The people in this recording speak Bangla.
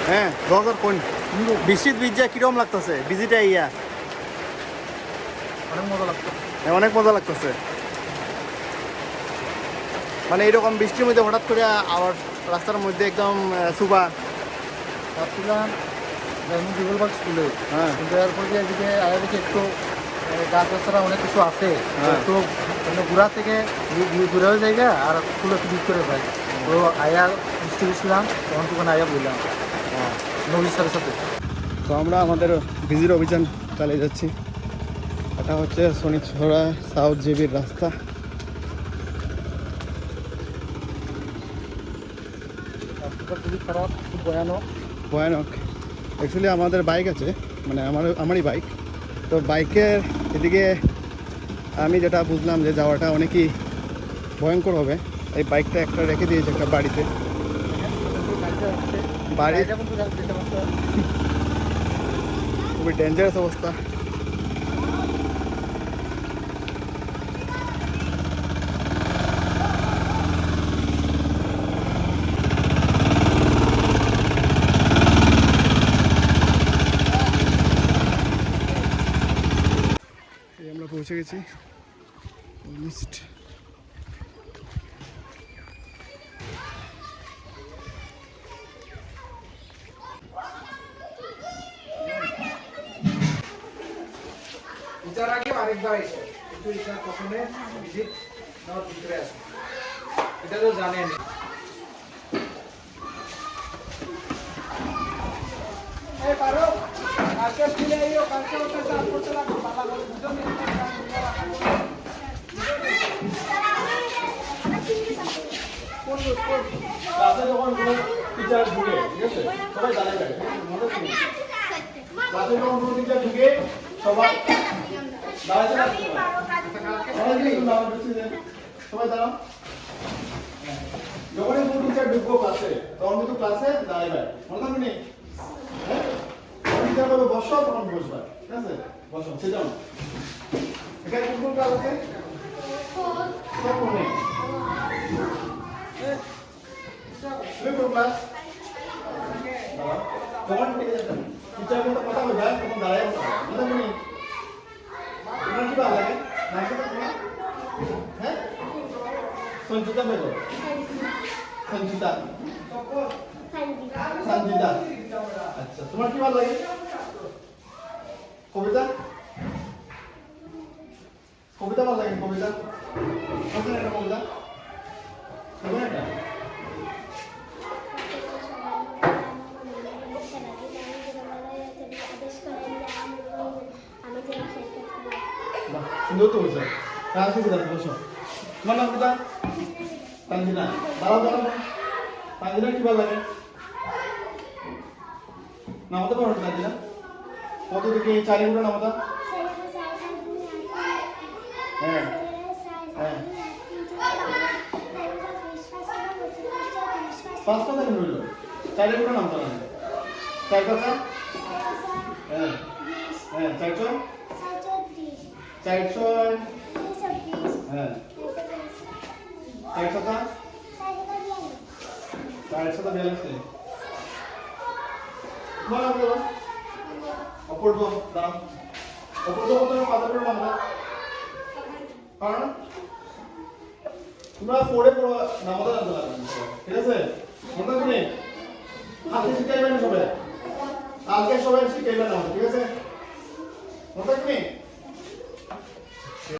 হ্যাঁ বগর কোন বৃষ্টিত ভিজা কিরম লাগতেছে ভিজিটা ইয়া অনেক মজা লাগতো। হ্যাঁ অনেক মজা লাগতেছে। মানে এরকম বৃষ্টির মধ্যে হঠাৎ করে আবার রাস্তার মধ্যে একদম সুপার ভাবছিলাম বিগলবাগ স্কুলে, হ্যাঁ কিন্তু এরপর যে এদিকে আয়াদিকে একটু গাছ গাছরা অনেক কিছু আছে, হ্যাঁ। একটু মানে ঘোরা থেকে ঘুরেও জায়গা আর স্কুলে একটু বিক করে পাই। তো আয়া বৃষ্টি বৃষ্টিলাম তখন তখন আয়া বললাম নবীর সাথে সাথে। তো আমরা আমাদের ভিজির অভিযান চালিয়ে যাচ্ছি। এটা হচ্ছে শনিছড়া সাউথ জেবির রাস্তা। রাস্তাটা খুবই খারাপ, খুব ভয়ানক। ভয়ানক। অ্যাকচুয়ালি আমাদের বাইক আছে, মানে আমারই বাইক। তো বাইকের এদিকে আমি যেটা বুঝলাম যে যাওয়াটা অনেকই ভয়ঙ্কর হবে। এই বাইকটা একটা রেখে দিয়েছে একটা বাড়িতে। বাড়ি খুবই ডেঞ্জারাস অবস্থা। আমরা পৌঁছে গেছি অলমোস্ট। এটার আগে আরেকবার এসে কিন্তু এটা প্রথমে ভিজিট নেওয়ার ভিতরে আসে, এটা তো জানেন। এই পারো কালকে ফিরে আইও, কালকে ওটা চাপ করতে লাগবে বাবা বলে দুজন মিলে ক্লাসে যখন কোনো টিচার ঢুকে, ঠিক আছে, সবাই দাঁড়ায় যায়, মনে রাখবেন। ক্লাসে যখন কোনো টিচার ঢুকে সবাই দাঁড়াতে লাগবে। সবাই দাঁড়াও। যখনই কোনো টিচার ঢুকবো ক্লাসে তখন কিন্তু ক্লাসে দাঁড়াবে, মনে থাকবে। হ্যাঁ, টিচার বলবে বসো, তখন বসবা, ঠিক আছে? বসো, সেটাও এখানে কোন কোন ক্লাস আছে? সব মনে তুমি কোন ক্লাস? যখন টিচার বলতে কথা বলবে তখন দাঁড়ায় বসা, মনে থাকবে। তোমার কি ভালো লাগে? নামটা তোমার? হ্যাঁ, সঞ্চিতা বেগম। সঞ্চিতা সঞ্জিতা। আচ্ছা, তোমার কি ভালো লাগে? কবিতা? কবিতা ভালো লাগে? কবিতা কোন একটা কবিতা? কোন একটা? বাহ, সুন্দর তো বলছো। কাজ কি করতে বসো। তোমার নাম কোথা? তানজিনা। দাঁড়াও দাঁড়াও। তানজিনা কি ভালো লাগে? নামতে পারো তানজিনা? কত থেকে 4 গুলো নামতা? হ্যাঁ হ্যাঁ, 5 কথা কি হইলো? 4 গুলো নামতা না? 4 কথা? হ্যাঁ হ্যাঁ, 400 400 হ্যাঁ, 400 442। বলো বলো। অপূর্ব দাম। অপূর্ব কত কথা বলবো আমরা? কারণ তোমরা পড়ে পড়ো নামতা জানতে লাগবে, ঠিক আছে? মনে রাখবে, হাতে শিখাইবে না সবাই, কালকে সবাই শিখাইবে না, ঠিক আছে?